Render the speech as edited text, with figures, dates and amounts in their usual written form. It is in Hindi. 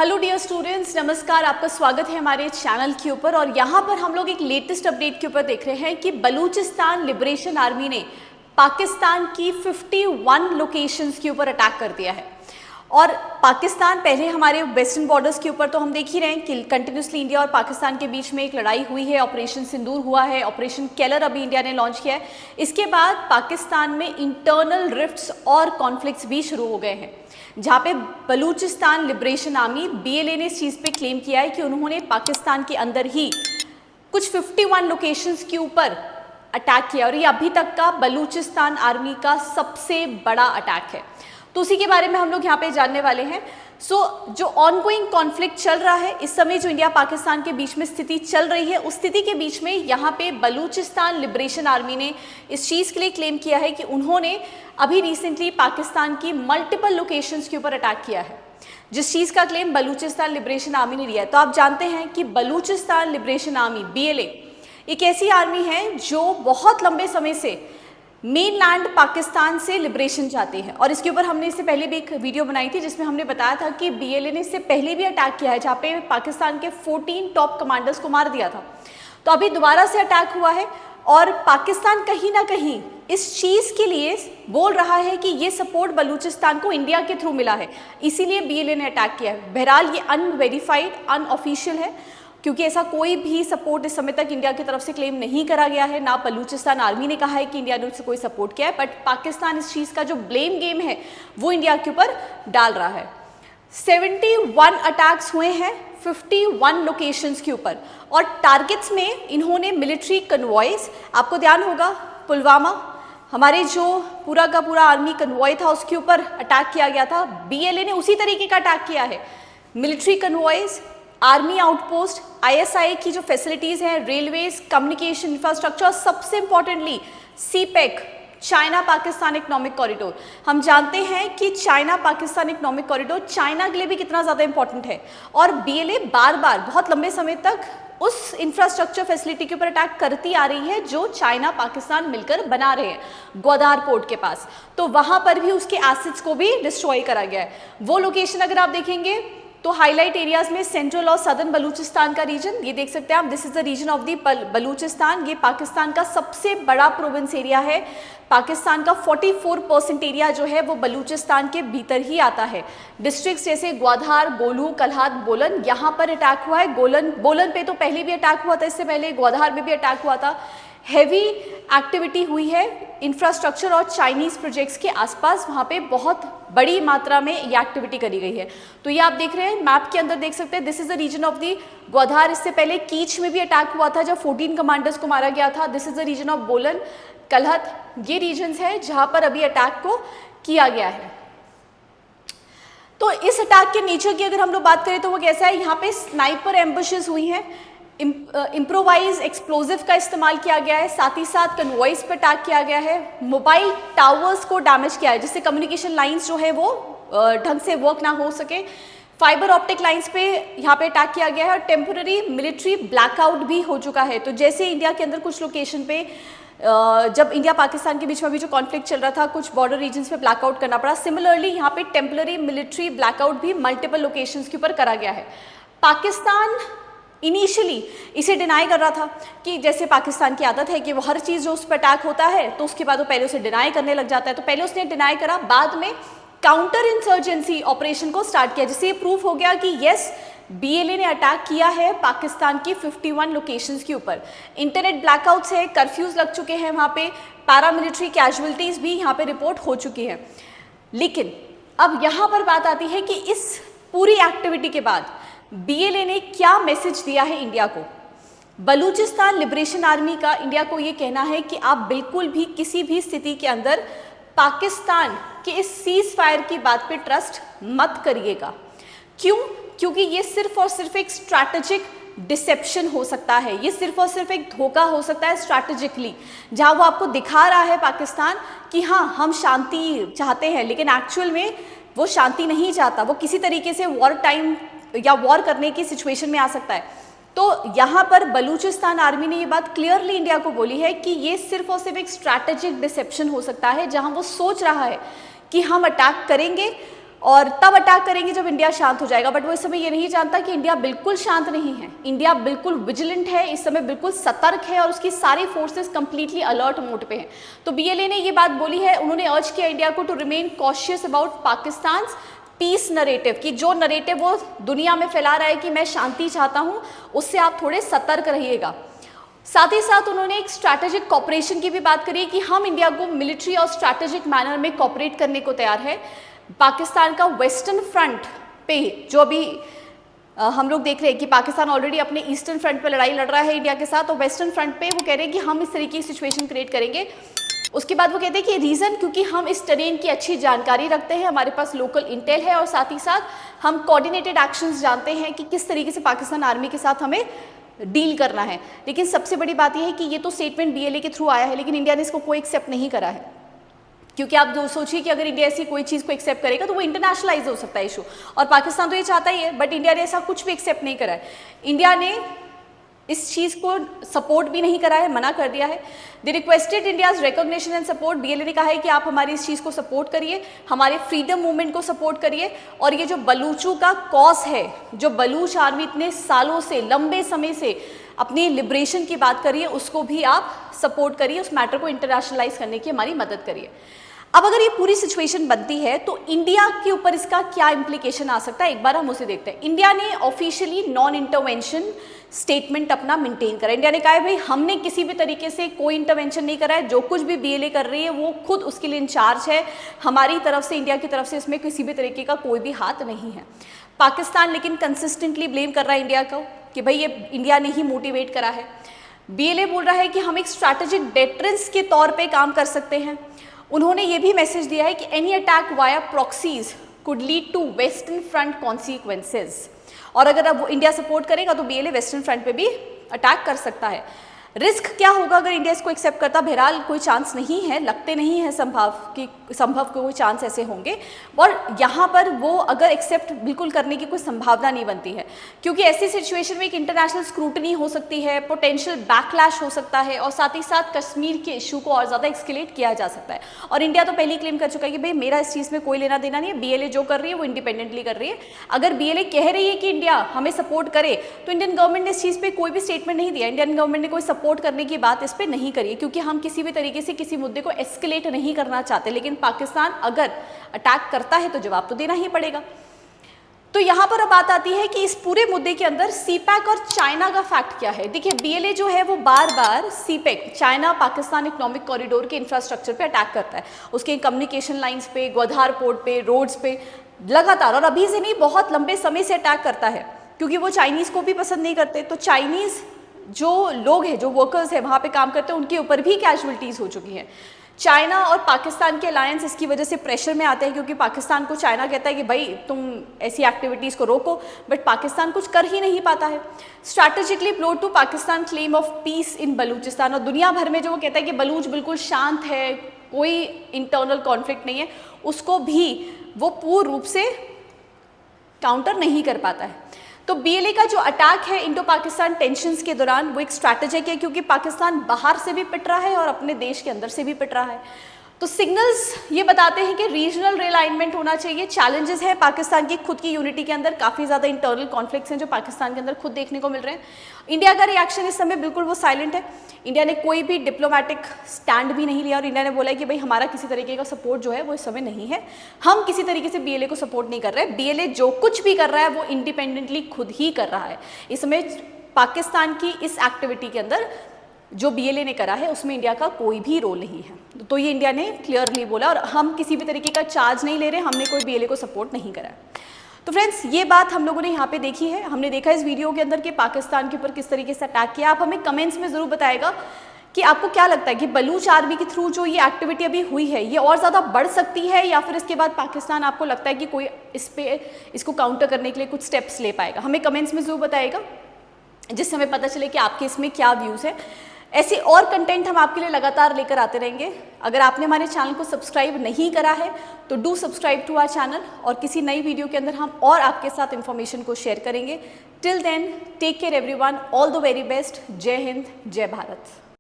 हेलो डियर स्टूडेंट्स, नमस्कार। आपका स्वागत है हमारे चैनल के ऊपर। और यहाँ पर हम लोग एक लेटेस्ट अपडेट के ऊपर देख रहे हैं कि बलूचिस्तान लिबरेशन आर्मी ने पाकिस्तान की 51 लोकेशंस के ऊपर अटैक कर दिया है। और पाकिस्तान पहले हमारे वेस्टर्न बॉर्डर्स के ऊपर तो हम देख ही रहे हैं कि कंटिन्यूसली इंडिया और पाकिस्तान के बीच में एक लड़ाई हुई है। ऑपरेशन सिंदूर हुआ है, ऑपरेशन केलर अभी इंडिया ने लॉन्च किया है। इसके बाद पाकिस्तान में इंटरनल रिफ्ट्स और कॉन्फ्लिक्ट्स भी शुरू हो गए हैं, जहाँ पे बलूचिस्तान लिबरेशन आर्मी BLA ने इस चीज़ पे क्लेम किया है कि उन्होंने पाकिस्तान के अंदर ही कुछ 51 लोकेशंस के ऊपर अटैक किया और ये अभी तक का बलूचिस्तान आर्मी का सबसे बड़ा अटैक है। तो उसी के बारे में हम लोग यहाँ पे जानने वाले हैं। जो ऑनगोइंग कॉन्फ्लिक्ट चल रहा है इस समय, जो इंडिया पाकिस्तान के बीच में स्थिति चल रही है, उस स्थिति के बीच में यहाँ पे बलूचिस्तान लिबरेशन आर्मी ने इस चीज़ के लिए क्लेम किया है कि उन्होंने अभी रिसेंटली पाकिस्तान की मल्टीपल लोकेशंस के ऊपर अटैक किया है, जिस चीज़ का क्लेम बलूचिस्तान लिबरेशन आर्मी ने लिया है। तो आप जानते हैं कि बलूचिस्तान लिबरेशन आर्मी BLA एक ऐसी आर्मी है जो बहुत लंबे समय से मेन लैंड पाकिस्तान से लिबरेशन चाहती है। और इसके ऊपर हमने इससे पहले भी एक वीडियो बनाई थी जिसमें हमने बताया था कि BLA ने इससे पहले भी अटैक किया है, जहाँ पे पाकिस्तान के 14 टॉप कमांडर्स को मार दिया था। तो अभी दोबारा से अटैक हुआ है और पाकिस्तान कहीं ना कहीं इस चीज़ के लिए बोल रहा है कि ये सपोर्ट बलूचिस्तान को इंडिया के थ्रू मिला है, इसीलिए BLA ने अटैक किया है। बहरहाल ये अनवेरीफाइड, अनऑफिशियल है, क्योंकि ऐसा कोई भी सपोर्ट इस समय तक इंडिया की तरफ से क्लेम नहीं करा गया है। ना बलूचिस्तान आर्मी ने कहा है कि इंडिया ने उससे कोई सपोर्ट किया है, बट पाकिस्तान इस चीज़ का जो ब्लेम गेम है वो इंडिया के ऊपर डाल रहा है। 71 अटैक्स हुए हैं 51 लोकेशंस के ऊपर और टारगेट्स में इन्होंने मिलिट्री कन्वॉयज, आपको ध्यान होगा पुलवामा हमारे जो पूरा का पूरा आर्मी कन्वॉय था उसके ऊपर अटैक किया गया था। BLA ने उसी तरीके का अटैक किया है। मिलिट्री कन्वॉयज, आर्मी आउटपोस्ट, ISI की जो फैसिलिटीज़ हैं, रेलवेज, कम्युनिकेशन इंफ्रास्ट्रक्चर, सबसे importantly CPEC, China Pakistan economic corridor. हम जानते हैं कि China Pakistan economic corridor China के लिए भी कितना ज़्यादा इंपॉर्टेंट है और BLA बार बार बहुत लंबे समय तक उस इंफ्रास्ट्रक्चर फैसिलिटी के ऊपर अटैक करती आ रही है जो चाइना पाकिस्तान मिलकर बना रहे हैं ग्वादर पोर्ट के पास। तो वहाँ पर भी उसके एसेट्स को भी डिस्ट्रॉय करा गया है। वो लोकेशन अगर आप देखेंगे तो हाईलाइट एरियाज में सेंट्रल और सदर्न बलूचिस्तान का रीजन, ये देख सकते हैं आप, this is the region of the Balochistan. ये पाकिस्तान का सबसे बड़ा प्रोविंस एरिया है। पाकिस्तान का 44% एरिया जो है वो बलूचिस्तान के भीतर ही आता है। डिस्ट्रिक्ट्स जैसे ग्वादर, गोलू, कल्हात, बोलन, यहाँ पर अटैक हुआ है। बोलन पे तो पहले भी अटैक हुआ था, इससे पहले ग्वादर में भी अटैक हुआ था। हैवी एक्टिविटी हुई है इंफ्रास्ट्रक्चर और चाइनीज़ प्रोजेक्ट्स के आसपास, वहाँ पे बहुत बड़ी मात्रा में ये एक्टिविटी करी गई है। तो ये आप देख रहे हैं मैप के अंदर, देख सकते हैं, this is the region of the Gwadar. इससे पहले कीच में भी अटैक हुआ था जब 14 कमांडर्स को मारा गया था। This is the region of Bolan, कलहत, ये रीजन्स हैं जहाँ पर अभी अटैक को किया गया है। तो इस अटैक के नेचर की अगर हम लोग बात करें तो वो कैसा है, यहाँ पे स्नाइपर एम्बुशेस हुई हैं, इम्प्रोवाइज एक्सप्लोजिव का इस्तेमाल किया गया है, साथ ही साथ कन्वॉइस पर अटैक किया गया है, मोबाइल टावर्स को डैमेज किया है जिससे कम्युनिकेशन लाइंस जो है वो ढंग से वर्क ना हो सके। फाइबर ऑप्टिक लाइंस पे यहाँ पे अटैक किया गया है और टेम्पररी मिलिट्री ब्लैकआउट भी हो चुका है। तो जैसे इंडिया के अंदर कुछ लोकेशन पे जब इंडिया पाकिस्तान के बीच में भी जो कॉन्फ्लिक्ट चल रहा था, कुछ बॉर्डर रीजन्स पे ब्लैकआउट करना पड़ा, सिमिलरली यहाँ पे टेम्पररी मिलिट्री ब्लैकआउट भी मल्टीपल लोकेशंस के ऊपर करा गया है। पाकिस्तान इनिशियली इसे डिनाई कर रहा था कि जैसे पाकिस्तान की आदत है कि वो हर चीज़ जो उस पर अटैक होता है तो उसके बाद वो पहले उसे डिनाई करने लग जाता है। तो पहले उसने डिनाई करा, बाद में काउंटर इंसर्जेंसी ऑपरेशन को स्टार्ट किया, जिससे ये प्रूफ हो गया कि यस, BLA ने अटैक किया है पाकिस्तान की 51 लोकेशंस के ऊपर। इंटरनेट ब्लैकआउट्स है, कर्फ्यूज लग चुके हैं वहाँ पे, पैरामिलिट्री कैजुअलिटीज़ भी यहाँ पे रिपोर्ट हो चुकी है। लेकिन अब यहाँ पर बात आती है कि इस पूरी एक्टिविटी के बाद BLA ने क्या मैसेज दिया है इंडिया को। बलूचिस्तान लिबरेशन आर्मी का इंडिया को ये कहना है कि आप बिल्कुल भी किसी भी स्थिति के अंदर पाकिस्तान के इस सीज फायर की बात पे ट्रस्ट मत करिएगा। क्यों? क्योंकि ये सिर्फ और सिर्फ एक स्ट्रैटेजिक डिसेप्शन हो सकता है, ये सिर्फ और सिर्फ एक धोखा हो सकता है स्ट्रैटेजिकली, जहाँ वो आपको दिखा रहा है पाकिस्तान कि हाँ हम शांति चाहते हैं, लेकिन एक्चुअल में वो शांति नहीं चाहता, वो किसी तरीके से वॉर टाइम या वॉर करने की सिचुएशन में आ सकता है। तो यहाँ पर बलूचिस्तान आर्मी ने ये बात क्लियरली इंडिया को बोली है कि ये सिर्फ और सिर्फ एक स्ट्रैटेजिक डिसेप्शन हो सकता है, जहाँ वो सोच रहा है कि हम अटैक करेंगे और तब अटैक करेंगे जब इंडिया शांत हो जाएगा। बट वो इस समय ये नहीं जानता कि इंडिया बिल्कुल शांत नहीं है, इंडिया बिल्कुल विजिलेंट है, इस समय बिल्कुल सतर्क है और उसकी सारी फोर्सेस कंप्लीटली अलर्ट मोड पे हैं। तो बीएलए ने ये बात बोली है, उन्होंने अर्ज किया इंडिया को to remain cautious about Pakistan peace narrative, कि जो नरेटिव वो दुनिया में फैला रहा है कि मैं शांति चाहता हूँ, उससे आप थोड़े सतर्क रहिएगा। साथ ही साथ उन्होंने एक स्ट्रैटेजिक कॉपरेशन की भी बात करी कि हम इंडिया को मिलिट्री और स्ट्रैटेजिक मैनर में कॉपरेट करने को तैयार है। पाकिस्तान का वेस्टर्न फ्रंट पे जो अभी हम लोग देख रहे हैं कि पाकिस्तान ऑलरेडी अपने ईस्टर्न फ्रंट पे लड़ाई लड़ रहा है इंडिया के साथ, और वेस्टर्न फ्रंट पे वो कह रहे हैं कि हम इस तरीके की सिचुएशन क्रिएट करेंगे। उसके बाद वो कहते हैं कि रीज़न क्योंकि हम इस टेरेन की अच्छी जानकारी रखते हैं, हमारे पास लोकल इंटेल है और साथ ही साथ हम कोऑर्डिनेटेड एक्शंस जानते हैं कि किस तरीके से पाकिस्तान आर्मी के साथ हमें डील करना है। लेकिन सबसे बड़ी बात यह है कि ये तो स्टेटमेंट बीएलए के थ्रू आया है, लेकिन इंडिया ने इसको कोई एक्सेप्ट नहीं करा है, क्योंकि आप जो सोचिए कि अगर इंडिया ऐसी कोई चीज़ को एक्सेप्ट करेगा तो वो इंटरनेशनलाइज हो सकता है इशू, और पाकिस्तान तो ये चाहता ही है, बट इंडिया ने ऐसा कुछ भी एक्सेप्ट नहीं करा है। इंडिया ने इस चीज़ को सपोर्ट भी नहीं करा है, मना कर दिया है। They requested India's recognition and support, BLA ने कहा है कि आप हमारी इस चीज़ को सपोर्ट करिए, हमारे फ्रीडम मूवमेंट को सपोर्ट करिए, और ये जो बलूचों का कॉज है, जो बलूच आर्मी इतने सालों से, लंबे समय से अपनी लिबरेशन की बात करिए, उसको भी आप सपोर्ट करिए, उस मैटर को इंटरनेशनलाइज करने की हमारी मदद करिए। अब अगर ये पूरी सिचुएशन बनती है तो इंडिया के ऊपर इसका क्या इम्प्लीकेशन आ सकता है, एक बार हम उसे देखते हैं। इंडिया ने ऑफिशियली नॉन इंटरवेंशन स्टेटमेंट अपना मेंटेन करा। इंडिया ने कहा है भाई हमने किसी भी तरीके से कोई इंटरवेंशन नहीं करा है, जो कुछ भी बीएलए कर रही है वो खुद उसके लिए इंचार्ज है, हमारी तरफ से, इंडिया की तरफ से इसमें किसी भी तरीके का कोई भी हाथ नहीं है। पाकिस्तान लेकिन कंसिस्टेंटली ब्लेम कर रहा है इंडिया को कि भाई ये इंडिया ने ही मोटिवेट करा है। बीएलए बोल रहा है कि हम एक स्ट्रैटेजिक डेटरेंस के तौर पर काम कर सकते हैं। उन्होंने ये भी मैसेज दिया है कि any attack via proxies could lead to western front consequences, और अगर अब इंडिया सपोर्ट करेगा तो बीएलए वेस्टर्न फ्रंट पे भी अटैक कर सकता है। रिस्क क्या होगा अगर इंडिया इसको एक्सेप्ट करता, बहरहाल कोई चांस नहीं है, लगते नहीं है संभव कोई चांस ऐसे होंगे, और यहाँ पर वो अगर एक्सेप्ट बिल्कुल करने की कोई संभावना नहीं बनती है, क्योंकि ऐसी सिचुएशन में एक इंटरनेशनल स्क्रूटनी हो सकती है, पोटेंशियल बैकलैश हो सकता है, और साथ ही साथ कश्मीर के इशू को और ज़्यादा एक्सकेलेट किया जा सकता है। और इंडिया तो पहले ही क्लेम कर चुका है कि भाई मेरा इस चीज़ में कोई लेना देना नहीं है, बीएलए जो कर रही है वो इंडिपेंडेंटली कर रही है। अगर बीएलए कह रही है कि इंडिया हमें सपोर्ट करे, तो इंडियन गवर्नमेंट ने इस चीज़ पर कोई भी स्टेटमेंट नहीं दिया, इंडियन गवर्नमेंट ने कोई सपोर्ट करने की बात इस पे नहीं करिए, क्योंकि हम किसी भी तरीके से किसी मुद्दे को एस्केलेट नहीं करना चाहते। लेकिन पाकिस्तान अगर अटैक करता है तो जवाब तो देना ही पड़ेगा। तो यहां पर अब बात आती है कि इस पूरे मुद्दे के अंदर सीपैक और चाइना का फैक्ट क्या है। देखिए बीएलए जो है वो बार बार CPEC, China Pakistan economic corridor के इंफ्रास्ट्रक्चर पे अटैक करता है, उसके कम्युनिकेशन लाइंस पे, ग्वादर पोर्ट पे, रोड्स पे लगातार, और अभी से नहीं बहुत लंबे समय से अटैक करता है, क्योंकि वो चाइनीज को भी पसंद नहीं करते। तो चाइनीज जो लोग हैं, जो वर्कर्स हैं वहाँ पे काम करते हैं, उनके ऊपर भी कैजुअलिटीज़ हो चुकी हैं। चाइना और पाकिस्तान के अलायंस इसकी वजह से प्रेशर में आते हैं, क्योंकि पाकिस्तान को चाइना कहता है कि भाई तुम ऐसी एक्टिविटीज़ को रोको, बट पाकिस्तान कुछ कर ही नहीं पाता है। Strategically plot to Pakistan claim of peace in Balochistan, और दुनिया भर में जो वो कहता है कि बलूच बिल्कुल शांत है, कोई इंटरनल कॉन्फ्लिक्ट नहीं है, उसको भी वो पूर्ण रूप से काउंटर नहीं कर पाता है। तो बीएलए का जो अटैक है इंडो पाकिस्तान टेंशंस के दौरान वो एक स्ट्रैटेजिक है, क्योंकि पाकिस्तान बाहर से भी पिट रहा है और अपने देश के अंदर से भी पिट रहा है। तो सिग्नल्स ये बताते हैं कि रीजनल रिलाइनमेंट होना चाहिए। चैलेंजेस है पाकिस्तान की खुद की यूनिटी के अंदर, काफ़ी ज़्यादा इंटरनल कॉन्फ्लिक्ट्स हैं जो पाकिस्तान के अंदर खुद देखने को मिल रहे हैं। इंडिया का रिएक्शन इस समय बिल्कुल वो साइलेंट है, इंडिया ने कोई भी डिप्लोमेटिक स्टैंड भी नहीं लिया, और इंडिया ने बोला है कि भाई हमारा किसी तरीके का सपोर्ट जो है वो इस समय नहीं है, हम किसी तरीके से बीएलए को सपोर्ट नहीं कर रहे। बीएलए जो कुछ भी कर रहा है वो इंडिपेंडेंटली खुद ही कर रहा है। इस समय पाकिस्तान की इस एक्टिविटी के अंदर जो बीएलए ने करा है उसमें इंडिया का कोई भी रोल नहीं है। तो ये इंडिया ने क्लियरली बोला, और हम किसी भी तरीके का चार्ज नहीं ले रहे, हमने कोई बीएलए को सपोर्ट नहीं करा है। तो फ्रेंड्स ये बात हम लोगों ने यहाँ पे देखी है, हमने देखा इस वीडियो के अंदर कि पाकिस्तान के ऊपर किस तरीके से अटैक किया। आप हमें कमेंट्स में ज़रूर बताएगा कि आपको क्या लगता है कि बलूच आर्मी के थ्रू जो ये एक्टिविटी अभी हुई है ये और ज़्यादा बढ़ सकती है, या फिर इसके बाद पाकिस्तान आपको लगता है कि कोई इसको काउंटर करने के लिए कुछ स्टेप्स ले पाएगा। हमें कमेंट्स में ज़रूर बताएगा, जिससे हमें पता चले कि आपके इसमें क्या व्यूज़ है। ऐसे और कंटेंट हम आपके लिए लगातार लेकर आते रहेंगे। अगर आपने हमारे चैनल को सब्सक्राइब नहीं करा है तो do subscribe to our channel, और किसी नई वीडियो के अंदर हम और आपके साथ इन्फॉर्मेशन को शेयर करेंगे। Till then take care everyone, all the very best. जय हिंद, जय भारत।